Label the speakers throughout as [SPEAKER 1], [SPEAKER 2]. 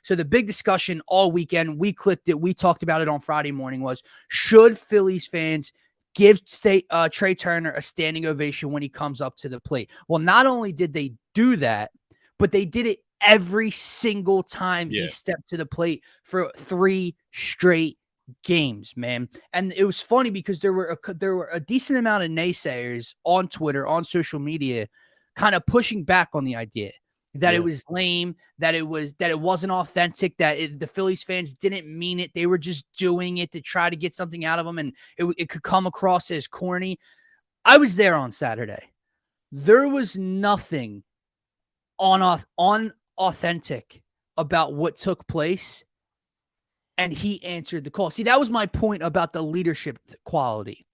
[SPEAKER 1] So the big discussion all weekend, we clipped it, we talked about it on Friday morning, was should Phillies fans give Trea Turner a standing ovation when he comes up to the plate? Well, not only did they do that, but they did it every single time he stepped to the plate for 3 straight games, man. And it was funny because there were a decent amount of naysayers on Twitter, on social media, kind of pushing back on the idea that it was lame, that it wasn't authentic, that the Phillies fans didn't mean it. They were just doing it to try to get something out of them, and it could come across as corny. I was there on Saturday. There was nothing unauthentic about what took place, and he answered the call. See, that was my point about the leadership quality,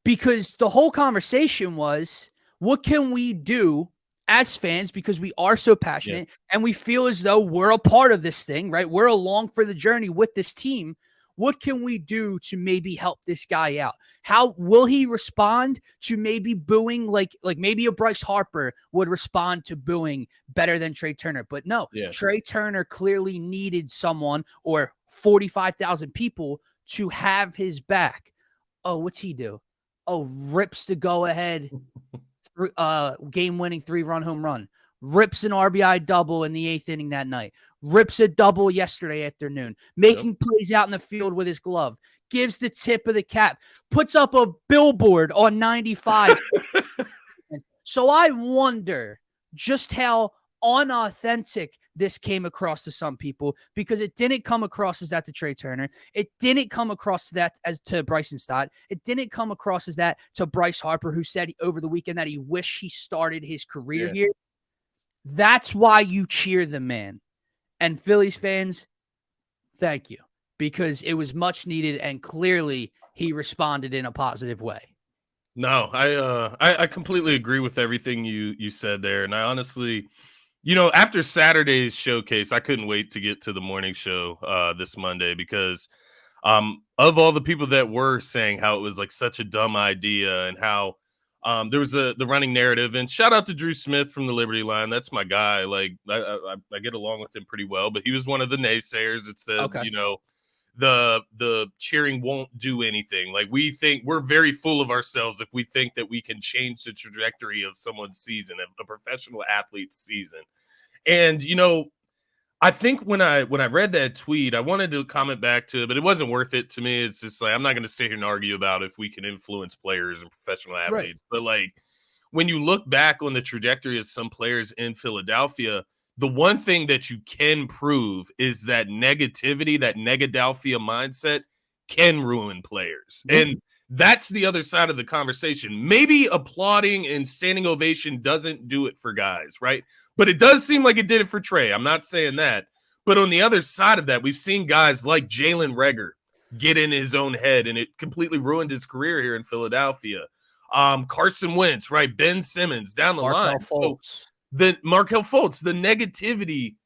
[SPEAKER 1] because the whole conversation was, what can we do as fans, because we are so passionate and we feel as though we're a part of this thing, right? We're along for the journey with this team. What can we do to maybe help this guy out? How will he respond to maybe booing? Like maybe a Bryce Harper would respond to booing better than Trea Turner. But no, Trea Turner clearly needed someone, or 45,000 people, to have his back. Oh, what's he do? Oh, rips the go-ahead game-winning 3-run home run. Rips an RBI double in the 8th inning that night. Rips a double yesterday afternoon. Making plays out in the field with his glove. Gives the tip of the cap. Puts up a billboard on 95. So I wonder just how unauthentic this came across to some people, because it didn't come across as that to Trea Turner. It didn't come across that as to Bryson Stott. It didn't come across as that to Bryce Harper, who said over the weekend that he wished he started his career here. That's why you cheer the man. And Phillies fans, thank you, because it was much needed, and clearly he responded in a positive way.
[SPEAKER 2] No, I completely agree with everything you said there. And I honestly, after Saturday's showcase, I couldn't wait to get to the morning show this Monday, because of all the people that were saying how it was like such a dumb idea, and how there was the running narrative. And shout out to Drew Smith from the Liberty Line. That's my guy. Like I get along with him pretty well, but he was one of the naysayers that said, the cheering won't do anything. Like, we think we're very full of ourselves if we think that we can change the trajectory of someone's season, a professional athlete's season. And, I think when I read that tweet, I wanted to comment back to it, but it wasn't worth it to me. It's just like, I'm not going to sit here and argue about if we can influence players and professional athletes. Right. But like, when you look back on the trajectory of some players in Philadelphia, the one thing that you can prove is that negativity, that Negadelphia mindset, can ruin players. Mm-hmm. And that's the other side of the conversation. Maybe applauding and standing ovation doesn't do it for guys, right? But it does seem like it did it for Trey. I'm not saying that. But on the other side of that, we've seen guys like Jalen Reagor get in his own head, and it completely ruined his career here in Philadelphia. Carson Wentz, right? Ben Simmons, down the line. So Markelle Fultz, the negativity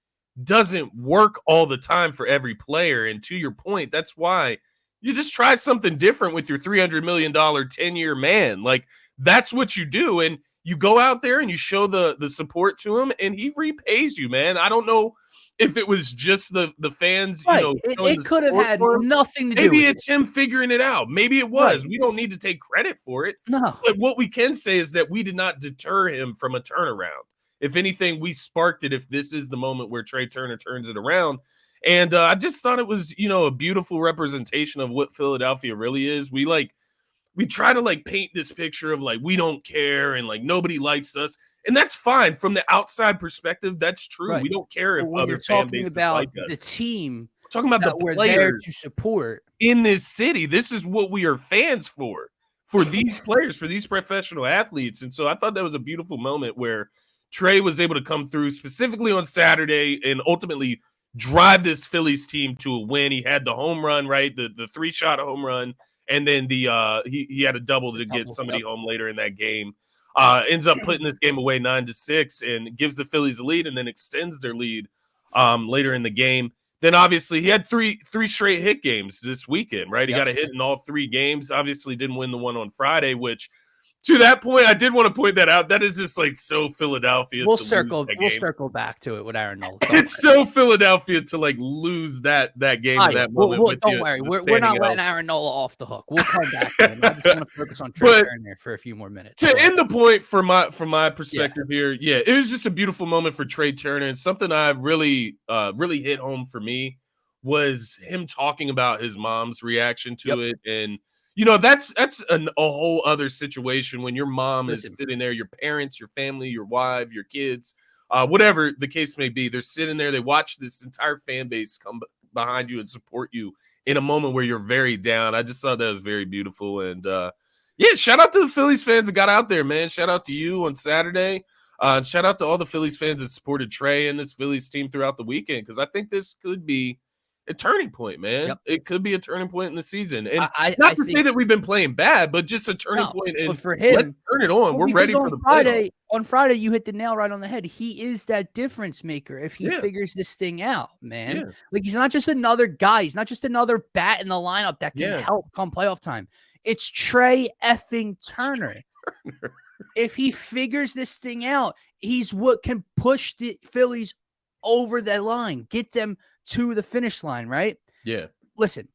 [SPEAKER 2] doesn't work all the time for every player. And to your point, that's why you just try something different with your $300 million 10-year man. Like, that's what you do. And you go out there and you show the support to him, and he repays you, man. I don't know if it was just the fans,
[SPEAKER 1] right. It could have had nothing to do with it.
[SPEAKER 2] Maybe it's him figuring it out. Maybe it was. Right. We don't need to take credit for it.
[SPEAKER 1] No.
[SPEAKER 2] But what we can say is that we did not deter him from a turnaround. If anything, we sparked it, if this is the moment where Trea Turner turns it around. And I just thought it was, a beautiful representation of what Philadelphia really is. We try to paint this picture of we don't care and nobody likes us. And that's fine. From the outside perspective, that's true. Right. We don't care if other fan bases like us.
[SPEAKER 1] The team,
[SPEAKER 2] we're talking about the
[SPEAKER 1] we're
[SPEAKER 2] players
[SPEAKER 1] there to support
[SPEAKER 2] in this city. This is what we are fans for these players, for these professional athletes. And so I thought that was a beautiful moment where Trey was able to come through specifically on Saturday and ultimately drive this Phillies team to a win. He had the home run, right? The 3-shot home run. And then he had a double to get somebody home later in that game. Ends up putting this game away 9-6 and gives the Phillies a lead, and then extends their lead later in the game. Then obviously he had three straight hit games this weekend, right? He got a hit in all 3 games. Obviously didn't win the one on Friday, which To that point, I did want to point that out. That is just like so Philadelphia.
[SPEAKER 1] We'll circle back to it with Aaron Nola.
[SPEAKER 2] It's so Philadelphia to like lose that game in that moment.
[SPEAKER 1] Don't worry, we're not letting Aaron Nola off the hook. We'll come back to him. I just want to focus on Trea Turner for a few more minutes.
[SPEAKER 2] To end the point from my perspective here, it was just a beautiful moment for Trea Turner, and something I really hit home for me was him talking about his mom's reaction to it. And that's a whole other situation when your mom is sitting there, your parents, your family, your wife, your kids, whatever the case may be. They're sitting there. They watch this entire fan base come behind you and support you in a moment where you're very down. I just thought that was very beautiful. And shout out to the Phillies fans that got out there, man. Shout out to you on Saturday. Shout out to all the Phillies fans that supported Trey and this Phillies team throughout the weekend, because I think this could be a turning point, man. Yep. It could be a turning point in the season. And not to say that we've been playing bad, but just a turning point. And
[SPEAKER 1] for him,
[SPEAKER 2] let's turn it on. We're ready for the
[SPEAKER 1] Friday. On Friday, you hit the nail right on the head. He is that difference maker if he figures this thing out, man. Yeah. Like, he's not just another guy. He's not just another bat in the lineup that can help come playoff time. It's Trea effing Turner. If he figures this thing out, he's what can push the Phillies over the line, get them to the finish line, right?
[SPEAKER 2] Yeah.
[SPEAKER 1] Listen,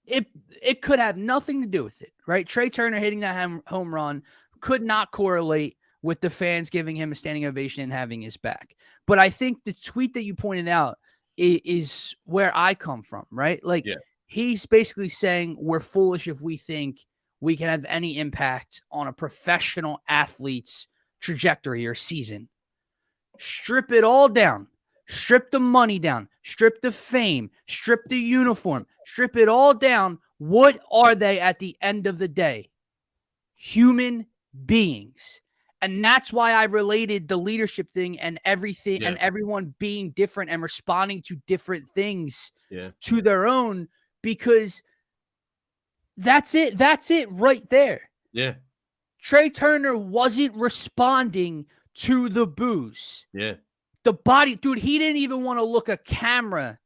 [SPEAKER 1] it could have nothing to do with it, right? Trea Turner hitting that home run could not correlate with the fans giving him a standing ovation and having his back. But I think the tweet that you pointed out is where I come from, right? Like, he's basically saying we're foolish if we think we can have any impact on a professional athlete's trajectory or season. Strip it all down. Strip the money down, strip the fame, strip the uniform, strip it all down. What are they at the end of the day? Human beings. And that's why I related the leadership thing and everything and everyone being different and responding to different things to their own, because that's it. That's it right there.
[SPEAKER 2] Yeah.
[SPEAKER 1] Trea Turner wasn't responding to the boos.
[SPEAKER 2] Yeah.
[SPEAKER 1] The body, dude, he didn't even want to look a camera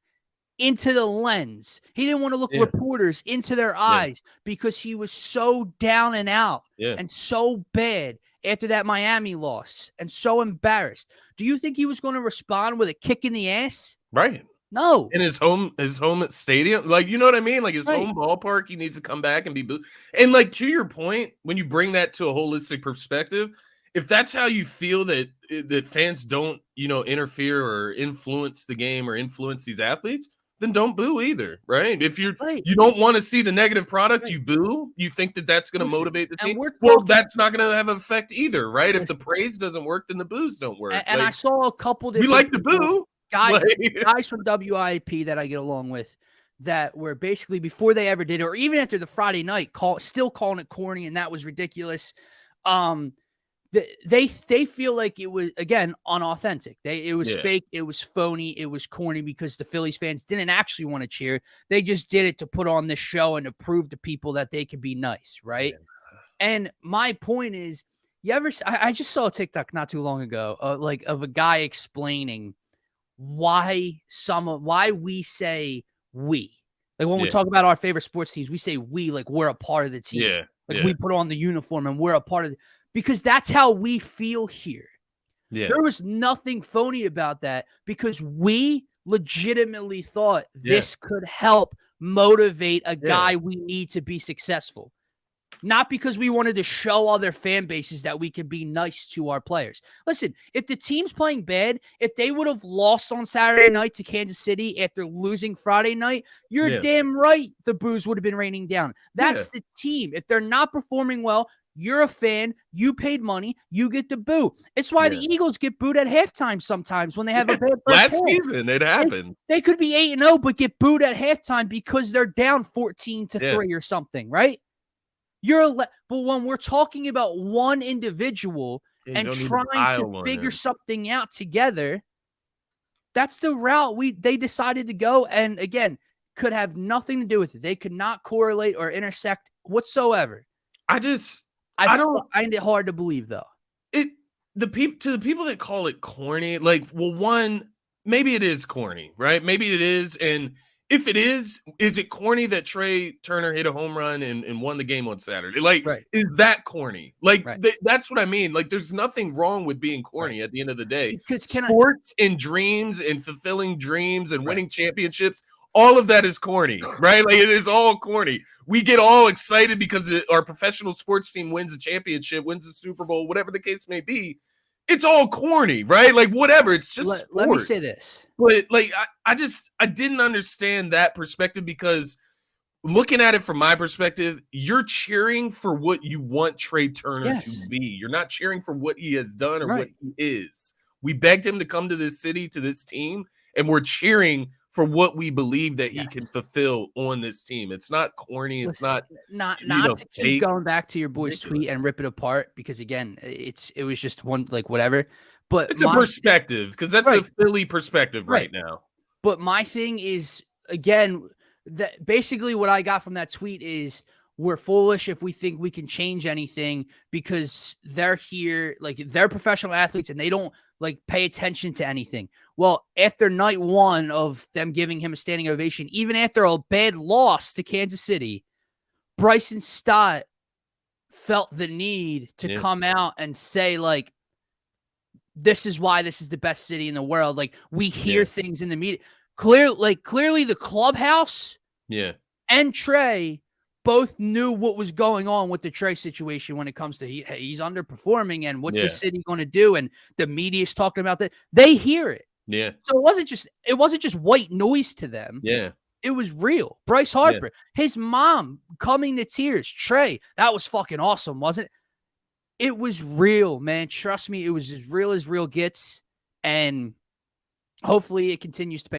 [SPEAKER 1] into the lens. He didn't want to look reporters into their eyes because he was so down and out and so bad after that Miami loss and so embarrassed. Do you think he was going to respond with a kick in the ass?
[SPEAKER 2] Right.
[SPEAKER 1] No.
[SPEAKER 2] In his home stadium, like, you know what I mean? Like, his home ballpark, he needs to come back and be booed. And like, to your point, when you bring that to a holistic perspective, if that's how you feel that fans don't, interfere or influence the game or influence these athletes, then don't boo either, right? If you don't want to see the negative product, you boo. You think that that's going to motivate the team. Well, that's not going to have an effect either, right? If the praise doesn't work, then the boos don't work.
[SPEAKER 1] And I saw a couple different
[SPEAKER 2] we like the boo
[SPEAKER 1] guys from WIP that I get along with that were basically, before they ever did it, or even after the Friday night still calling it corny, and that was ridiculous. They feel like it was, again, unauthentic. It was fake. It was phony. It was corny because the Phillies fans didn't actually want to cheer. They just did it to put on this show and to prove to people that they could be nice, right? Yeah. And my point is, I just saw a TikTok not too long ago, of a guy explaining why we say we. Like, when we talk about our favorite sports teams, we say we, like we're a part of the team.
[SPEAKER 2] Yeah.
[SPEAKER 1] Like, we put on the uniform and we're a part of the, because that's how we feel here. Yeah. There was nothing phony about that, because we legitimately thought this could help motivate a guy we need to be successful. Not because we wanted to show other fan bases that we can be nice to our players. Listen, if the team's playing bad, if they would have lost on Saturday night to Kansas City after losing Friday night, you're damn right the boos would have been raining down. That's the team. If they're not performing well, you're a fan. You paid money. You get to boo. It's why the Eagles get booed at halftime sometimes when they have a bad
[SPEAKER 2] last season. It happened.
[SPEAKER 1] They could be 8-0, but get booed at halftime because they're down 14-3 or something, right? But when we're talking about one individual and trying to figure something out together, that's the route they decided to go. And again, could have nothing to do with it. They could not correlate or intersect whatsoever. I don't find it hard to believe, though.
[SPEAKER 2] To the people that call it corny, like, well, one, maybe it is corny, right? Maybe it is, and if it is it corny that Trea Turner hit a home run and won the game on Saturday? Like,
[SPEAKER 1] Right.
[SPEAKER 2] is that corny? Like,
[SPEAKER 1] Right.
[SPEAKER 2] That's what I mean. Like, there's nothing wrong with being corny
[SPEAKER 1] Right.
[SPEAKER 2] at the end of the day.
[SPEAKER 1] Because
[SPEAKER 2] sports and dreams and fulfilling dreams and winning championships, all of that is corny, right? Like, it is all corny. We get all excited because our professional sports team wins a championship, wins the Super Bowl, whatever the case may be. It's all corny, right? Like, whatever. It's just
[SPEAKER 1] let me say this.
[SPEAKER 2] But like, I didn't understand that perspective, because looking at it from my perspective, you're cheering for what you want Trea Turner to be. You're not cheering for what he has done or what he is. We begged him to come to this city, to this team, and we're cheering for what we believe that he can fulfill on this team. It's not corny. It's not
[SPEAKER 1] to keep going back to your boy's tweet and rip it apart, because again, it was just one, like, whatever. But
[SPEAKER 2] it's a perspective, because that's a Philly perspective right now.
[SPEAKER 1] But my thing is, again, that basically what I got from that tweet is, we're foolish if we think we can change anything because they're here, like, they're professional athletes and they don't like pay attention to anything. Well, after night one of them giving him a standing ovation, even after a bad loss to Kansas City, Bryson Stott felt the need to come out and say, like, this is why this is the best city in the world. Like, we hear things in the media. Clearly the clubhouse and Trey both knew what was going on with the Trey situation when it comes to he's underperforming and what's the city going to do, and the media's talking about that. They hear it.
[SPEAKER 2] Yeah.
[SPEAKER 1] So it wasn't just white noise to them.
[SPEAKER 2] Yeah.
[SPEAKER 1] It was real. Bryce Harper, his mom coming to tears. Trey, that was fucking awesome, wasn't it? It was real, man. Trust me, it was as real gets, and hopefully it continues to pay